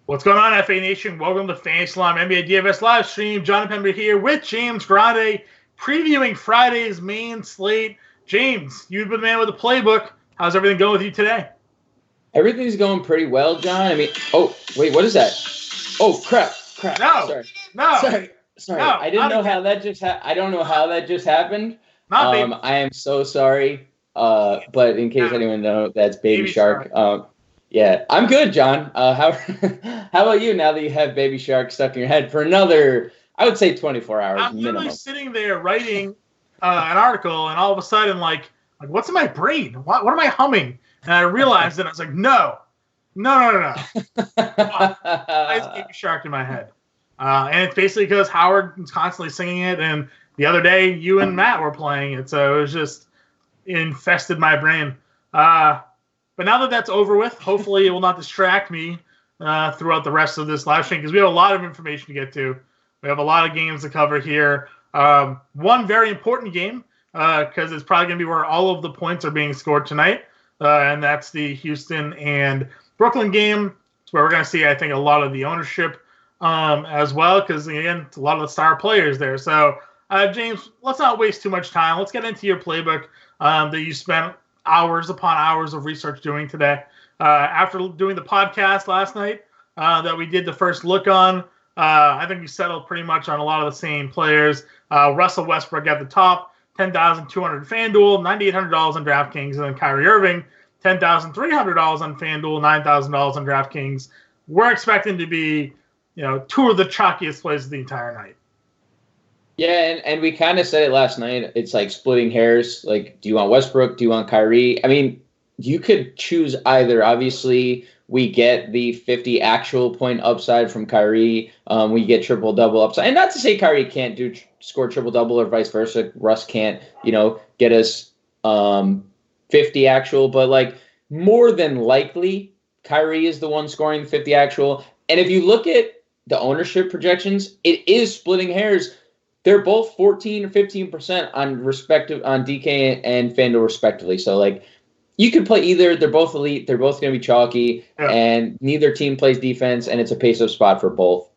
What's going on, FA Nation? Welcome to Fantasy Line NBA DFS live stream. John Impemba here with James Grande, previewing Friday's main slate. James, you've been the man with the playbook. How's everything going with you today? Everything's going pretty well, John. I mean, oh wait, what is that? Oh crap! No, Sorry. I didn't know how that just. I don't know how that just happened. I am so sorry. But in case anyone knows, that's Baby Shark. Yeah, I'm good, John. How about you now that you have Baby Shark stuck in your head for another, I would say 24 hours I'm minimum. literally sitting there writing an article, and all of a sudden, like what's in my brain? What am I humming? And I realized that I was like, no. Why is Baby Shark in my head? And it's basically because Howard is constantly singing it, and the other day you and Matt were playing it, so it was just infested my brain. But now that that's over with, hopefully it will not distract me throughout the rest of this live stream because we have a lot of information to get to. We have a lot of games to cover here. One very important game because it's probably going to be where all of the points are being scored tonight, and that's the Houston and Brooklyn game. It's where we're going to see, I think, a lot of the ownership as well because, again, it's a lot of the star players there. So, James, let's not waste too much time. Let's get into your playbook that you spent hours upon hours of research doing today. After doing the podcast last night that we did the first look on, I think we settled pretty much on a lot of the same players. Russell Westbrook at the top, $10,200 FanDuel, $9,800 on DraftKings, and then Kyrie Irving, $10,300 on FanDuel, $9,000 on DraftKings. We're expecting to be, two of the chalkiest plays of the entire night. Yeah, and we kind of said it last night. It's like splitting hairs. Like, do you want Westbrook? Do you want Kyrie? I mean, you could choose either. Obviously, we get the 50 actual point upside from Kyrie. We get triple-double upside. And not to say Kyrie can't score triple-double or vice versa. Russ can't, get us 50 actual. But, like, more than likely, Kyrie is the one scoring the 50 actual. And if you look at the ownership projections, it is splitting hairs. They're both 14 or 15% on DK and FanDuel respectively. So, like, you could play either. They're both elite. They're both going to be chalky, and neither team plays defense, and it's a pace-up spot for both.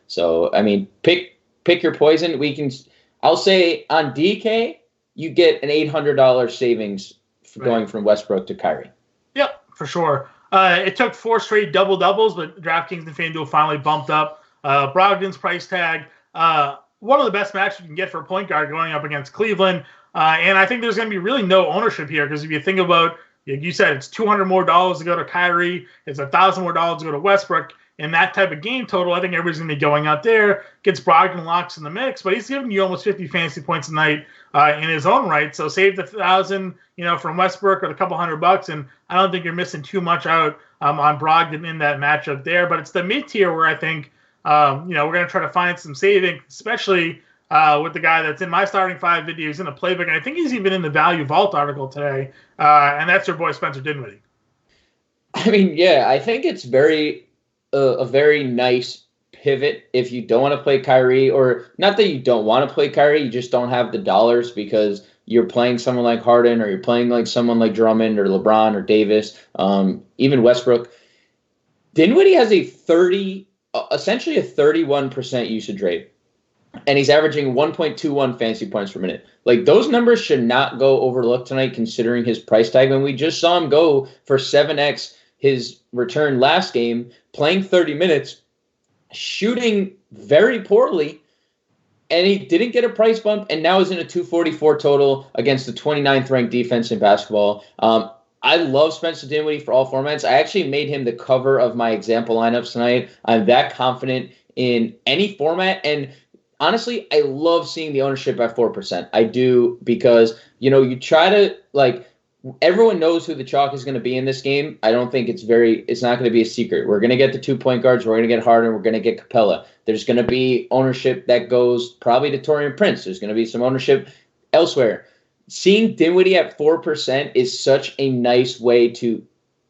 So, I mean, pick your poison. I'll say on DK, you get an $800 savings going from Westbrook to Kyrie. Yep, for sure. It took 4 straight double-doubles, but DraftKings and FanDuel finally bumped up Brogdon's price tag. One of the best matches you can get for a point guard going up against Cleveland. And I think there's going to be really no ownership here because if you think about, like you said, it's $200 more to go to Kyrie. It's $1,000 more to go to Westbrook. In that type of game total, I think everybody's going to be going out there, gets Brogdon locks in the mix, but he's giving you almost 50 fantasy points a night in his own right. So save the $1,000, from Westbrook or a couple $100, and I don't think you're missing too much out on Brogdon in that matchup there. But it's the mid tier where I think we're going to try to find some saving, especially with the guy that's in my starting 5 videos in the playbook. And I think he's even in the Value Vault article today. And that's your boy Spencer Dinwiddie. I mean, yeah, I think it's a very nice pivot if you don't want to play Kyrie, or not that you don't want to play Kyrie, you just don't have the dollars because you're playing someone like Harden or you're playing like someone like Drummond or LeBron or Davis, even Westbrook. Dinwiddie has essentially a 31% usage rate, and he's averaging 1.21 fantasy points per minute. Like, those numbers should not go overlooked tonight considering his price tag. When we just saw him go for 7x his return last game, playing 30 minutes, shooting very poorly, and he didn't get a price bump, and now is in a 244 total against the 29th ranked defense in basketball. I love Spencer Dinwiddie for all formats. I actually made him the cover of my example lineups tonight. I'm that confident in any format. And honestly, I love seeing the ownership at 4%. I do, because, you try to, everyone knows who the chalk is going to be in this game. I don't think it's not going to be a secret. We're going to get the 2 point guards. We're going to get Harden. We're going to get Capella. There's going to be ownership that goes probably to Taurean Prince. There's going to be some ownership elsewhere. Seeing Dinwiddie at 4% is such a nice way to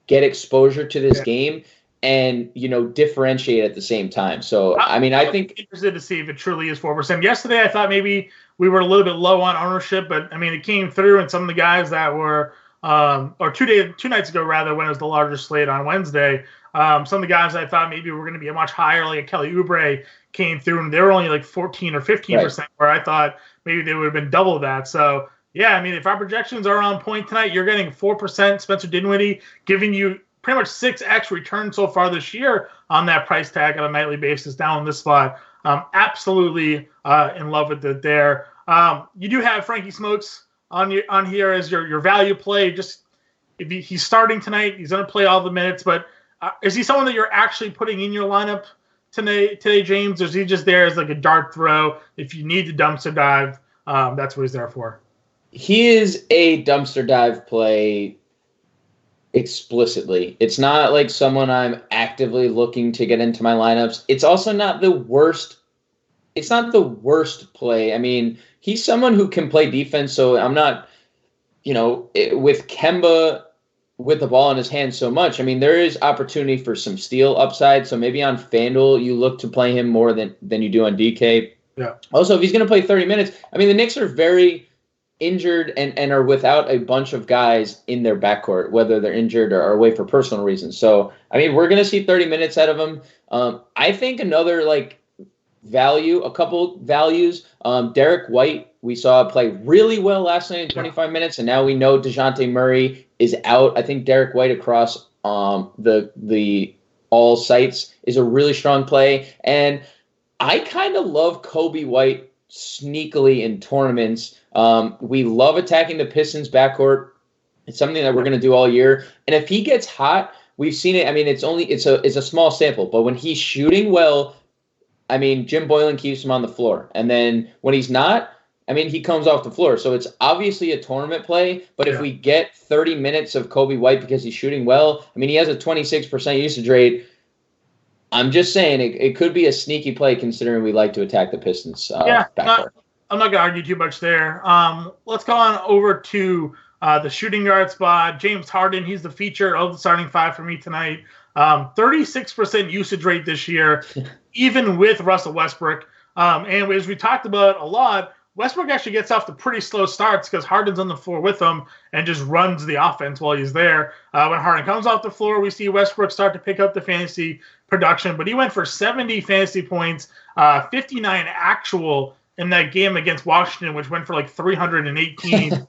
get exposure to this game and, differentiate at the same time. So, I think I'm interested to see if it truly is 4%. Yesterday, I thought maybe we were a little bit low on ownership, but it came through, and some of the guys that were, or 2 nights ago, rather, when it was the larger slate on Wednesday, Some of the guys I thought maybe were going to be a much higher, like a Kelly Oubre, came through, and they were only like 14 or 15%, right, where I thought maybe they would have been double that. So, yeah, I mean, if our projections are on point tonight, you're getting 4% Spencer Dinwiddie, giving you pretty much 6x return so far this year on that price tag on a nightly basis down in this spot. Absolutely in love with it there. You do have Frankie Smokes on here as your value play. Just if he's starting tonight, he's going to play all the minutes, but is he someone that you're actually putting in your lineup today, James, or is he just there as like a dart throw? If you need to dumpster dive, that's what he's there for. He is a dumpster dive play explicitly. It's not like someone I'm actively looking to get into my lineups. It's also not the worst. It's not the worst play. I mean, he's someone who can play defense, so I'm not, with Kemba with the ball in his hand so much, I mean, there is opportunity for some steal upside. So maybe on FanDuel, you look to play him more than you do on DK. Yeah. Also, if he's going to play 30 minutes, I mean, the Knicks are very injured and are without a bunch of guys in their backcourt, whether they're injured or away for personal reasons. So, I mean, we're going to see 30 minutes out of him. I think another, a couple values, Derek White, we saw play really well last night in 25 minutes, and now we know DeJounte Murray is out. I think Derek White across the all sites is a really strong play. And I kind of love Kobe White sneakily in tournaments. We love attacking the Pistons backcourt. It's something that we're going to do all year. And if he gets hot, we've seen it. I mean, it's a small sample, but when he's shooting well, I mean, Jim Boylan keeps him on the floor. And then when he's not, I mean, he comes off the floor. So it's obviously a tournament play, but if we get 30 minutes of Kobe White because he's shooting well, I mean, he has a 26% usage rate. I'm just saying it could be a sneaky play considering we like to attack the Pistons. Backcourt. I'm not going to argue too much there. Let's go on over to the shooting guard spot. James Harden, he's the feature of the starting five for me tonight. 36% usage rate this year, even with Russell Westbrook. And as we talked about a lot, Westbrook actually gets off to pretty slow starts because Harden's on the floor with him and just runs the offense while he's there. When Harden comes off the floor, we see Westbrook start to pick up the fantasy production. But he went for 70 fantasy points, 59 actual in that game against Washington, which went for like 318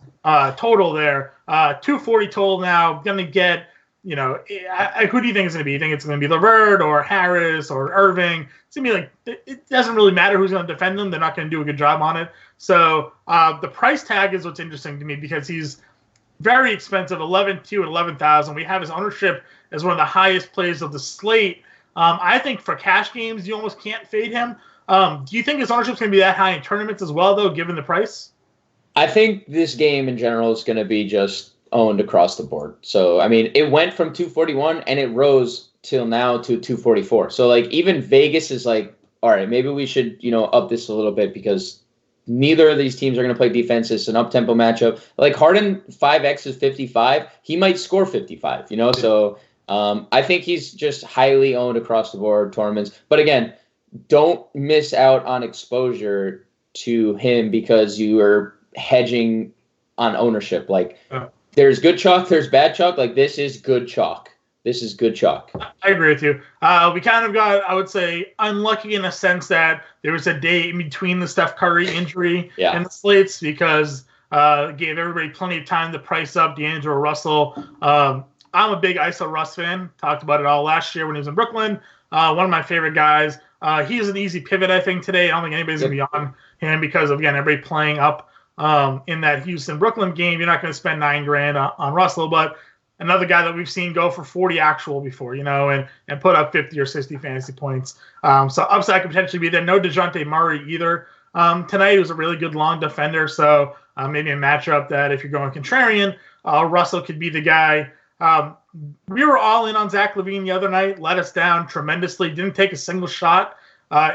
total there. 240 total now. Going to get, who do you think it's going to be? You think it's going to be LeVert or Harris or Irving? It's going to be like, it doesn't really matter who's going to defend them. They're not going to do a good job on it. So the price tag is what's interesting to me because he's very expensive, 11,200 at 11,000. We have his ownership as one of the highest plays of the slate. I think for cash games, you almost can't fade him. Do you think his ownership is going to be that high in tournaments as well, though, given the price? I think this game in general is going to be just owned across the board. So, I mean, it went from 241 and it rose till now to 244. So, even Vegas is like, all right, maybe we should, up this a little bit because neither of these teams are going to play defense. It's an up-tempo matchup. Harden, 5X is 55. He might score 55, So, I think he's just highly owned across the board tournaments. But again, don't miss out on exposure to him because you are hedging on ownership. There's good chalk, there's bad chalk. This is good chalk. This is good chalk. I agree with you. We kind of got, I would say, unlucky in a sense that there was a day in between the Steph Curry injury and the slates because it gave everybody plenty of time to price up D'Angelo Russell. I'm a big ISO Russ fan. Talked about it all last year when he was in Brooklyn. One of my favorite guys. He's an easy pivot, I think, today. I don't think anybody's going to be on him because, again, everybody playing up in that Houston-Brooklyn game. You're not going to spend $9,000 on Russell, but another guy that we've seen go for 40 actual before, and put up 50 or 60 fantasy points. So upside could potentially be there. No DeJounte Murray either. Tonight he was a really good long defender, so maybe a matchup that if you're going contrarian, Russell could be the guy. We were all in on Zach LaVine the other night, let us down tremendously, didn't take a single shot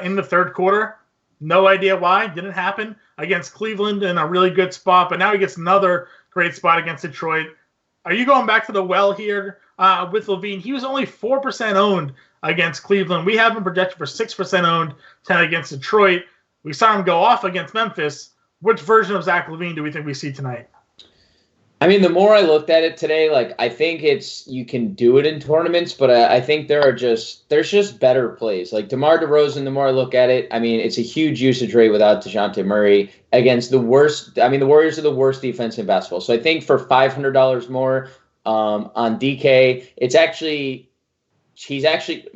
in the third quarter. No idea why. Didn't happen against Cleveland in a really good spot, but now he gets another great spot against Detroit. Are you going back to the well here with LaVine? He was only 4% owned against Cleveland. We have him projected for 6% owned tonight against Detroit. We saw him go off against Memphis. Which version of Zach LaVine do we think we see tonight? I mean, the more I looked at it today, like I think you can do it in tournaments, but I think there's just better plays. Like DeMar DeRozan, the more I look at it, I mean, it's a huge usage rate without DeJounte Murray against the worst. I mean, the Warriors are the worst defense in basketball. So I think for $500 more on DK, DeRozan is actually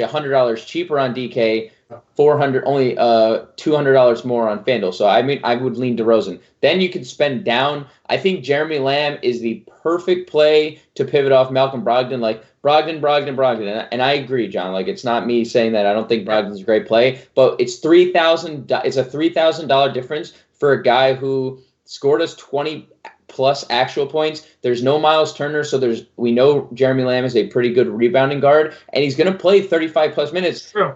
$100 cheaper on DK. 400 only $200 more on FanDuel. So I mean I would lean DeRozan. Then you can spend down. I think Jeremy Lamb is the perfect play to pivot off Malcolm Brogdon. Like Brogdon. And I agree, John. Like it's not me saying that I don't think Brogdon's a great play, but it's $3,000. It's a $3,000 difference for a guy who scored us 20 plus actual points. There's no Miles Turner, so we know Jeremy Lamb is a pretty good rebounding guard, and he's going to play 35 plus minutes. True.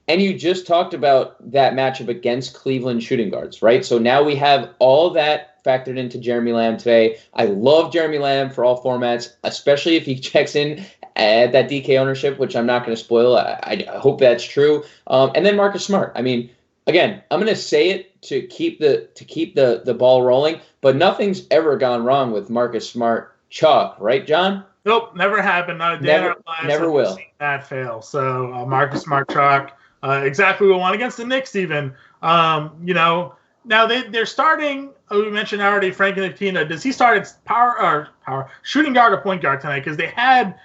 And you just talked about that matchup against Cleveland shooting guards, right? So now we have all that factored into Jeremy Lamb today. I love Jeremy Lamb for all formats, especially if he checks in at that DK ownership, which I'm not going to spoil. I hope that's true. And then Marcus Smart. I mean, again, I'm going to say it to keep the ball rolling, but nothing's ever gone wrong with Marcus Smart chalk, right, John? Nope, never happened. Not a day in our lives. Never will. Seen that fail. So Marcus Smart chalk. Exactly what we want against the Knicks, even. Now they're starting. We mentioned already Frank Ntilikina. Does he start at power shooting guard or point guard tonight? Because they had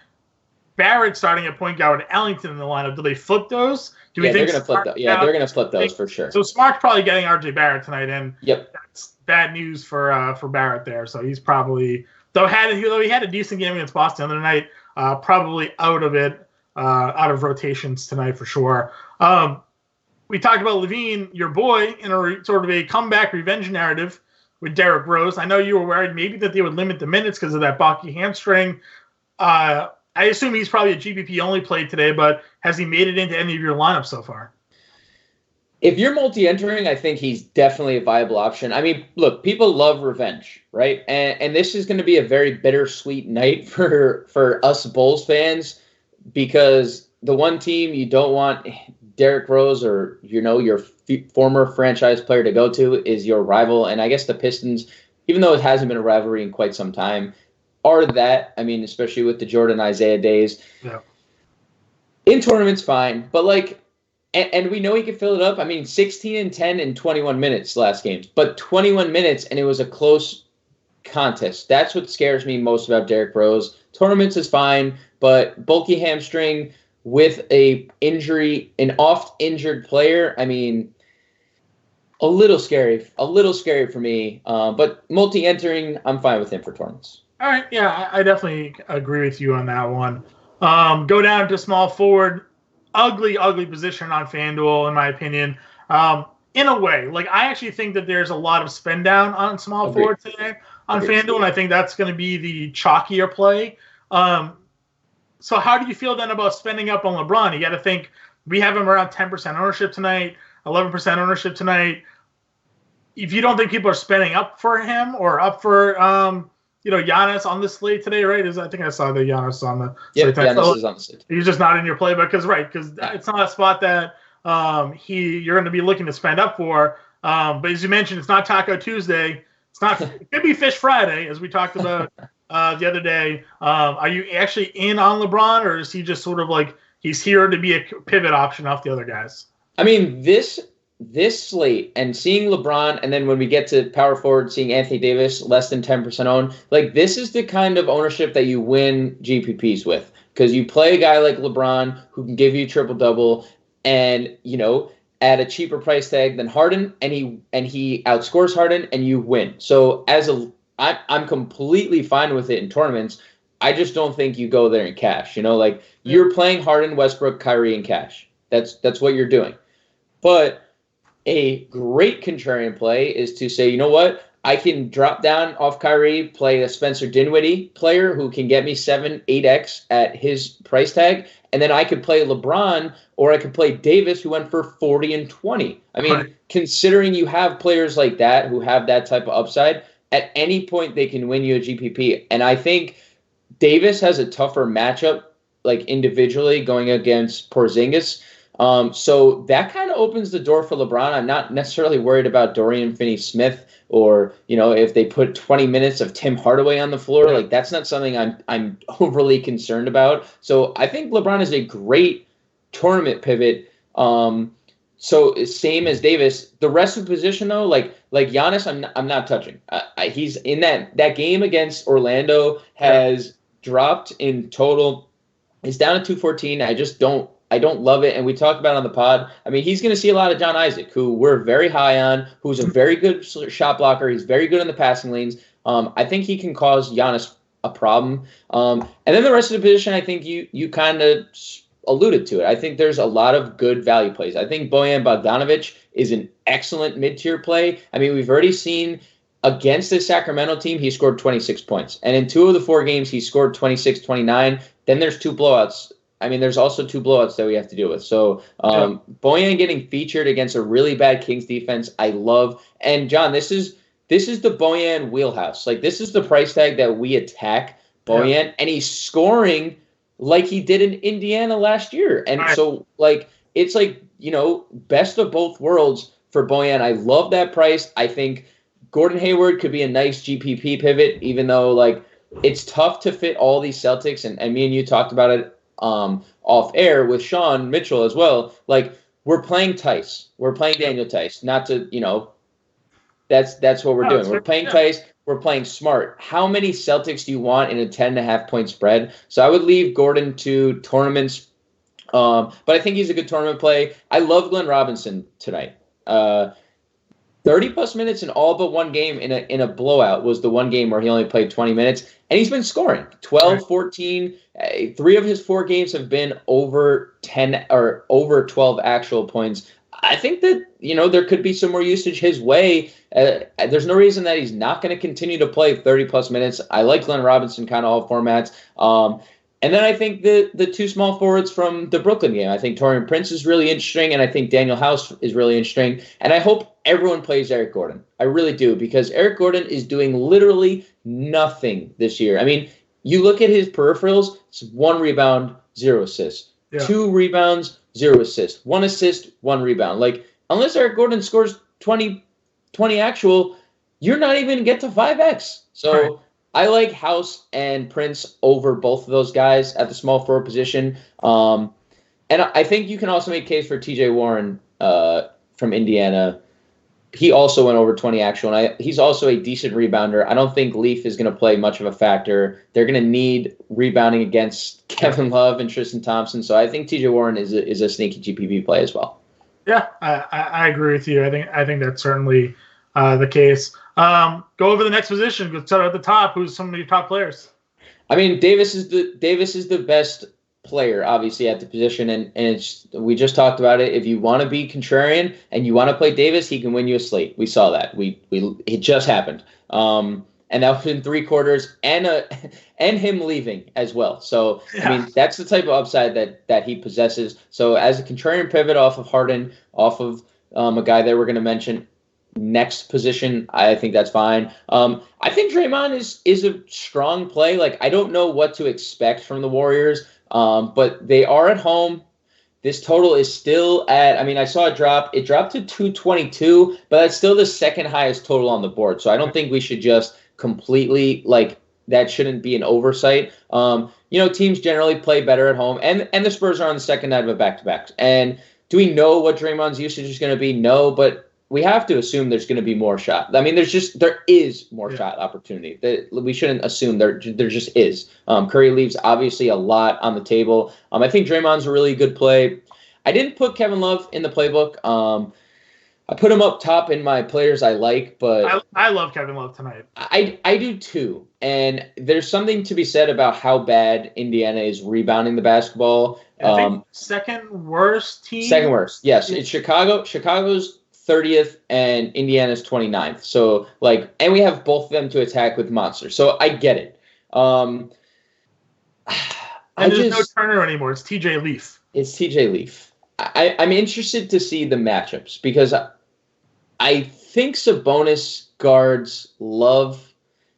Barrett starting at point guard with Ellington in the lineup. Do they flip those? They're going to flip those. Yeah, they're going to flip those for sure. So Smart's probably getting RJ Barrett tonight, and yep, that's bad news for Barrett there. So he's probably though he had a decent game against Boston the other night, probably out of rotations tonight for sure. We talked about Levine, your boy, in a sort of a comeback revenge narrative with Derrick Rose. I know you were worried maybe that they would limit the minutes because of that bulky hamstring. I assume he's probably a GPP only play today, but has he made it into any of your lineups so far? If you're multi-entering, I think he's definitely a viable option. I mean, look, people love revenge, right? And this is going to be a very bittersweet night for us Bulls fans, because the one team you don't want Derrick Rose or, your former franchise player to go to is your rival. And I guess the Pistons, even though it hasn't been a rivalry in quite some time, are that. I mean, especially with the Jordan Isaiah days. Yeah. In tournaments, fine. But and we know he can fill it up. I mean, 16 and 10 in 21 minutes last games. But 21 minutes, and it was a close contest. That's what scares me most about Derrick Rose. Tournaments is fine, but bulky hamstring with an oft-injured player, I mean, a little scary for me. But multi-entering, I'm fine with him for tournaments. All right, yeah, I definitely agree with you on that one. Go down to small forward, ugly position on FanDuel, in my opinion. In a way, I actually think that there's a lot of spend down on small forward today on FanDuel, and I think that's going to be the chalkier play. So how do you feel then about spending up on LeBron? You got to think we have him around 10% ownership tonight, 11% ownership tonight. If you don't think people are spending up for him or up for Giannis on the slate today, right? I think I saw the Giannis on the slate. Giannis is on the slate. He's just not in your play because it's not a spot that you're going to be looking to spend up for. But as you mentioned, it's not Taco Tuesday. It could be Fish Friday, as we talked about the other day. Are you actually in on LeBron, or is he just sort of he's here to be a pivot option off the other guys? I mean, this slate and seeing LeBron, and then when we get to power forward, seeing Anthony Davis less than 10% owned, this is the kind of ownership that you win GPPs with, because you play a guy like LeBron who can give you triple-double and, at a cheaper price tag than Harden, and he outscores Harden, and you win. So I'm completely fine with it in tournaments. I just don't think you go there in cash. You're playing Harden, Westbrook, Kyrie in cash. That's what you're doing. But a great contrarian play is to say, you know what? I can drop down off Kyrie, play a Spencer Dinwiddie player who can get me 7-8x at his price tag, and then I could play LeBron, or I could play Davis, who went for 40 and 20. I mean, considering you have players like that who have that type of upside, at any point they can win you a GPP. And I think Davis has a tougher matchup, individually, going against Porzingis. So that kind of opens the door for LeBron. I'm not necessarily worried about Dorian Finney-Smith or, if they put 20 minutes of Tim Hardaway on the floor. Like, that's not something I'm overly concerned about. So I think LeBron is a great tournament pivot. So same as Davis. The rest of the position, though, like Giannis, I'm not touching. He's in that game against Orlando has dropped in total. He's down at 214. I don't love it. And we talked about it on the pod. I mean, he's going to see a lot of John Isaac, who we're very high on, who's a very good shot blocker. He's very good in the passing lanes. I think he can cause Giannis a problem. And then the rest of the position, I think you kind of alluded to it. I think there's a lot of good value plays. I think Bojan Bogdanovic is an excellent mid-tier play. I mean, we've already seen against the Sacramento team, he scored 26 points. And in 2 of the 4 games, he scored 26, 29. Then there's 2 blowouts. I mean, there's also 2 blowouts that we have to deal with. So Bojan getting featured against a really bad Kings defense, I love. And John, this is the Bojan wheelhouse. Like, this is the price tag that we attack Bojan, and he's scoring like he did in Indiana last year. And so, like, it's like, best of both worlds for Bojan. I love that price. I think Gordon Hayward could be a nice GPP pivot, even though, like, it's tough to fit all these Celtics. And me and you talked about it off air with Sean Mitchell as well. Like, we're playing Tice. We're playing Daniel Tice. Not to, that's what we're doing. We're playing Tice. We're playing smart. How many Celtics do you want in a 10.5 point spread? So I would leave Gordon to tournaments. But I think he's a good tournament play. I love Glenn Robinson tonight. 30-plus minutes in all but one game in a blowout was the one game where he only played 20 minutes. And he's been scoring 12, 14. 3 of his 4 games have been over 10 or over 12 actual points. I think that, there could be some more usage his way. There's no reason that he's not going to continue to play 30-plus minutes. I like Glenn Robinson kind of all formats. And then I think the 2 small forwards from the Brooklyn game, I think Taurean Prince is really interesting, and I think Daniel House is really interesting. And I hope everyone plays Eric Gordon. I really do, because Eric Gordon is doing literally nothing this year. I mean, you look at his peripherals, it's 1 rebound, 0 assists. 2 rebounds, 0 assists. 1 assist, 1 rebound. Like, unless Eric Gordon scores 20 actual, you're not even going to get to 5x. So I like House and Prince over both of those guys at the small forward position. And I think you can also make a case for TJ Warren from Indiana. He also went over 20 actual, and he's also a decent rebounder. I don't think Leaf is going to play much of a factor. They're going to need rebounding against Kevin Love and Tristan Thompson. So I think TJ Warren is a sneaky GPP play as well. Yeah, I agree with you. I think that's certainly the case. Go over the next position. Let's start at the top. Who's some of your top players? I mean, Davis is the best player, obviously, at the position, and we just talked about it. If you want to be contrarian and you want to play Davis, he can win you a slate. We saw that. It just happened. And that was in 3 quarters and him leaving as well. So I mean, that's the type of upside that he possesses. So as a contrarian pivot off of Harden, off of a guy that we're going to mention next position, I think that's fine. I think Draymond is a strong play. Like, I don't know what to expect from the Warriors, but they are at home. This total is still at, I mean, I saw it drop. It dropped to 222, but that's still the second highest total on the board. So I don't think we should just completely, like, that shouldn't be an oversight. Teams generally play better at home, and the Spurs are on the second night of a back-to-back. And do we know what Draymond's usage is going to be? No, but we have to assume there's going to be more shot. I mean, there is more shot opportunity. We shouldn't assume there just is. Curry leaves obviously a lot on the table. I think Draymond's a really good play. I didn't put Kevin Love in the playbook. I put him up top in my players I like, but I love Kevin Love tonight. I do too. And there's something to be said about how bad Indiana is rebounding the basketball. I think second worst team. Second worst, yes. It's Chicago. Chicago's 30th and Indiana's 29th. So, like, and we have both of them to attack with monsters. So I get it. And there's no Turner anymore. It's TJ Leaf. It's TJ Leaf. I'm interested to see the matchups because I think Sabonis guards Love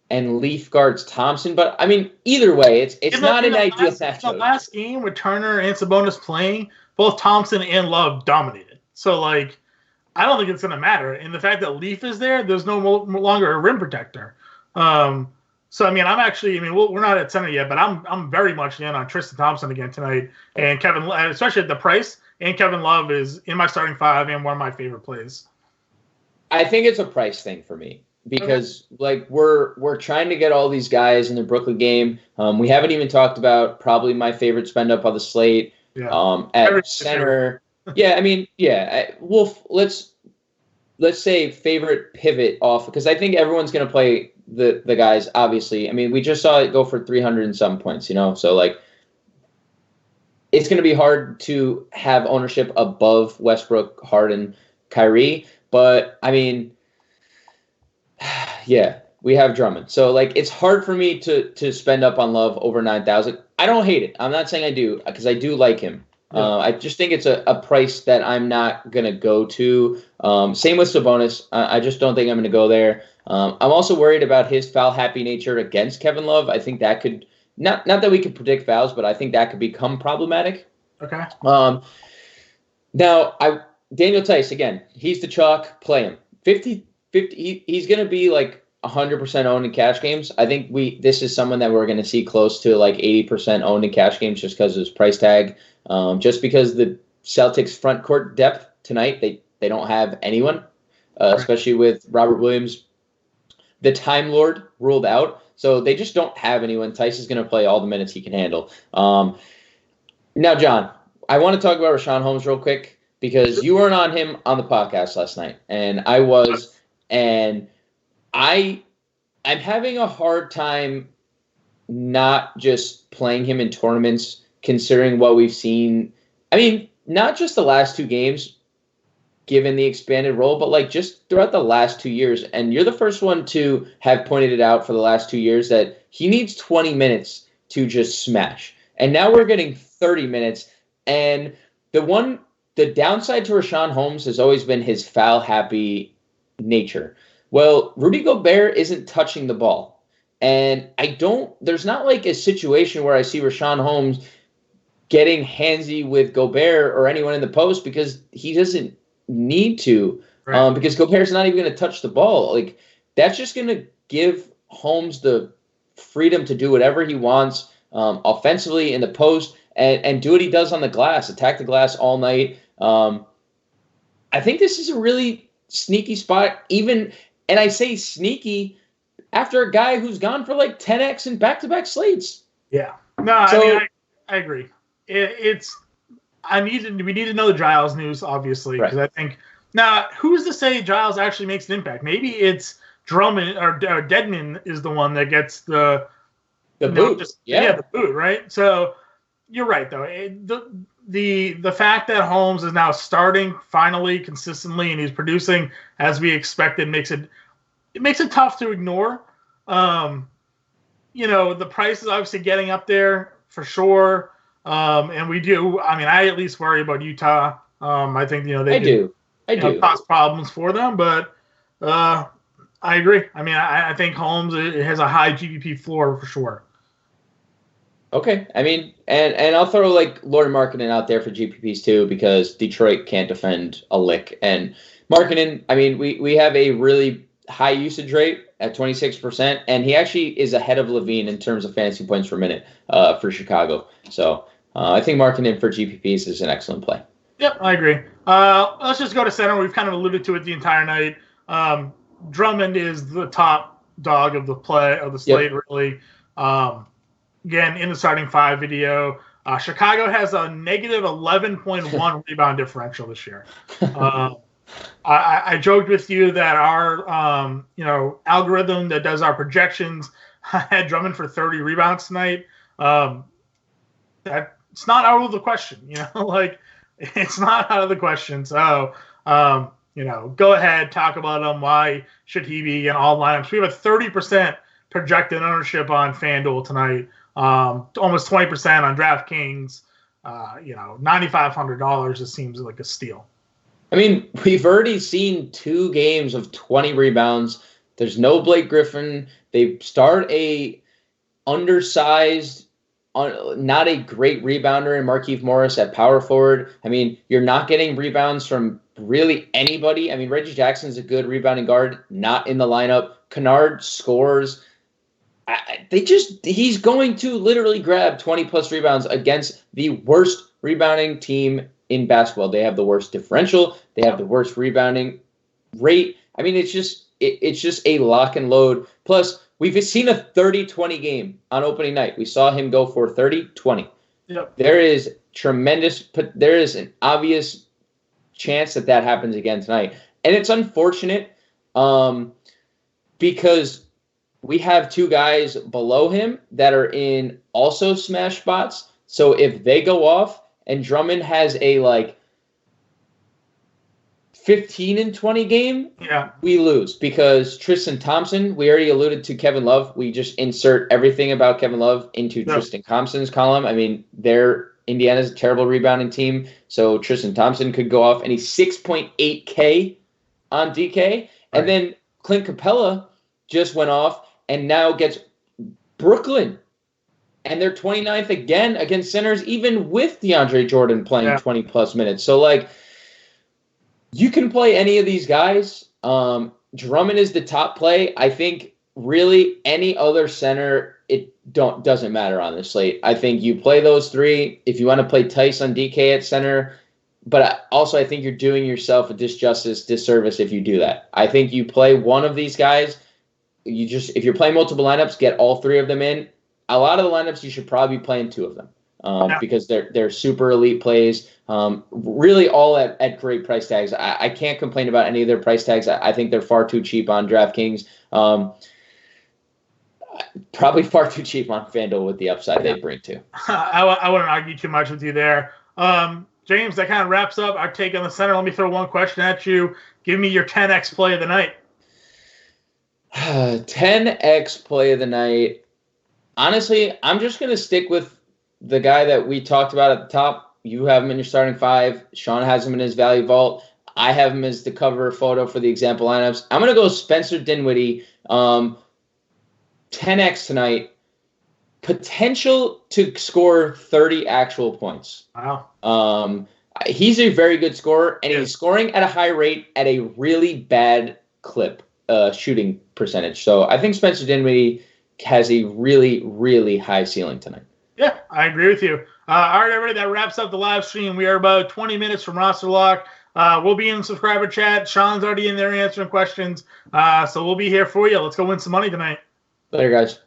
and Leaf guards Thompson. But, I mean, either way, it's not an ideal matchup. The last game with Turner and Sabonis playing, both Thompson and Love dominated. So, like, I don't think it's going to matter. And the fact that Leaf is there, there's no longer a rim protector. So, I mean, I'm actually, we're not at center yet, but I'm very much in on Tristan Thompson again tonight. And Kevin, especially at the price, and Kevin Love is in my starting five and one of my favorite plays. I think it's a price thing for me because, like, we're trying to get all these guys in the Brooklyn game. We haven't even talked about probably my favorite spend up on the slate at center. Yeah, I mean, let's say favorite pivot off because I think everyone's going to play the guys, obviously. I mean, we just saw it go for 300 and some points, so like it's going to be hard to have ownership above Westbrook, Harden, Kyrie, but I mean, yeah, we have Drummond. So like it's hard for me to spend up on Love over 9,000. I don't hate it. I'm not saying I do because I do like him. I just think it's a price that I'm not going to go to. Same with Sabonis. I just don't think I'm going to go there. I'm also worried about his foul-happy nature against Kevin Love. I think that could – not that we could predict fouls, but I think that could become problematic. Okay. Now, Daniel Tice, again, he's the chalk. Play him. 50, he's going to be like 100% owned in cash games. I think this is someone that we're going to see close to like 80% owned in cash games just because of his price tag. Just because the Celtics front court depth tonight, they don't have anyone, especially with Robert Williams, the Time Lord, ruled out. So they just don't have anyone. Tice is going to play all the minutes he can handle. Now, John, I want to talk about Richaun Holmes real quick because you weren't on him on the podcast last night, and I was, and I'm having a hard time not just playing him in tournaments considering what we've seen. I mean, not just the last two games, given the expanded role, but like just throughout the last 2 years. And you're the first one to have pointed it out for the last 2 years that he needs 20 minutes to just smash. And now we're getting 30 minutes. And the downside to Richaun Holmes has always been his foul-happy nature. Well, Rudy Gobert isn't touching the ball. And there's not like a situation where I see Richaun Holmes getting handsy with Gobert or anyone in the post because he doesn't need to, because Gobert's not even going to touch the ball. Like that's just going to give Holmes the freedom to do whatever he wants offensively in the post and do what he does on the glass, attack the glass all night. I think this is a really sneaky spot, and I say sneaky after a guy who's gone for like 10x in back-to-back slates. Yeah. No, I agree. We need to know the Giles news, obviously, because I think now who's to say Giles actually makes an impact? Maybe it's Drummond or Dedmon is the one that gets the boot. The boot, right? So you're right though. The fact that Holmes is now starting finally consistently and he's producing as we expected makes it tough to ignore. The price is obviously getting up there for sure. And we do. I mean, I at least worry about Utah. I think they do cause problems for them, but I agree. I mean, I think Holmes has a high GPP floor for sure. Okay, I mean, and I'll throw like Lauri Markkanen out there for GPPs too because Detroit can't defend a lick. And Markkanen, I mean, we have a really high usage rate at 26%, and he actually is ahead of Levine in terms of fantasy points per minute for Chicago. So I think Markkanen for GPPs is an excellent play. Yep, I agree. Let's just go to center. We've kind of alluded to it the entire night. Drummond is the top dog of the slate, really. Again, in the starting five video, Chicago has a negative 11.1 rebound differential this year. I joked with you that our algorithm that does our projections had Drummond for 30 rebounds tonight. That's not out of the question, it's not out of the question. So, go ahead, talk about him. Why should he be in all lineups? We have a 30% projected ownership on FanDuel tonight. Almost 20% on DraftKings. $9,500. It seems like a steal. I mean, we've already seen 2 games of 20 rebounds. There's no Blake Griffin. They start a undersized not a great rebounder in Markieff Morris at power forward. I mean, you're not getting rebounds from really anybody. I mean, Reggie Jackson's a good rebounding guard, not in the lineup. Kennard scores. He's going to literally grab 20-plus rebounds against the worst rebounding team in basketball. They have the worst differential. They have the worst rebounding rate. I mean, it's just a lock and load. Plus, we've seen a 30-20 game on opening night. We saw him go for 30-20. Yep. There is an obvious chance that happens again tonight. And it's unfortunate because we have two guys below him that are in also smash spots. So if they go off and Drummond has a 15-20 game, we lose because Tristan Thompson, we already alluded to Kevin Love. We just insert everything about Kevin Love into Tristan Thompson's column. I mean, Indiana's a terrible rebounding team. So Tristan Thompson could go off and he's 6.8K on DK. Right. And then Clint Capella just went off and now gets Brooklyn. And they're 29th again against centers, even with DeAndre Jordan playing 20-plus minutes. So, you can play any of these guys. Drummond is the top play. I think really any other center, it doesn't matter on this slate. I think you play those three. If you want to play Tice on DK at center, but also I think you're doing yourself a disservice if you do that. I think you play one of these guys. If you're playing multiple lineups, get all three of them in. A lot of the lineups, you should probably be playing two of them because they're super elite plays. Really all at great price tags. I can't complain about any of their price tags. I think they're far too cheap on DraftKings. Probably far too cheap on FanDuel with the upside they bring too. I wouldn't argue too much with you there. James, that kind of wraps up our take on the center. Let me throw one question at you. Give me your 10X play of the night. 10X play of the night. Honestly, I'm just going to stick with the guy that we talked about at the top. You have him in your starting five. Sean has him in his value vault. I have him as the cover photo for the example lineups. I'm going to go Spencer Dinwiddie. 10X tonight. Potential to score 30 actual points. Wow. He's a very good scorer, and he's scoring at a high rate at a really bad clip shooting percentage. So I think Spencer Dinwiddie has a really, really high ceiling tonight. Yeah, I agree with you. All right, everybody, that wraps up the live stream. We are about 20 minutes from roster lock. We'll be in the subscriber chat. Sean's already in there answering questions. So we'll be here for you. Let's go win some money tonight. Later, guys.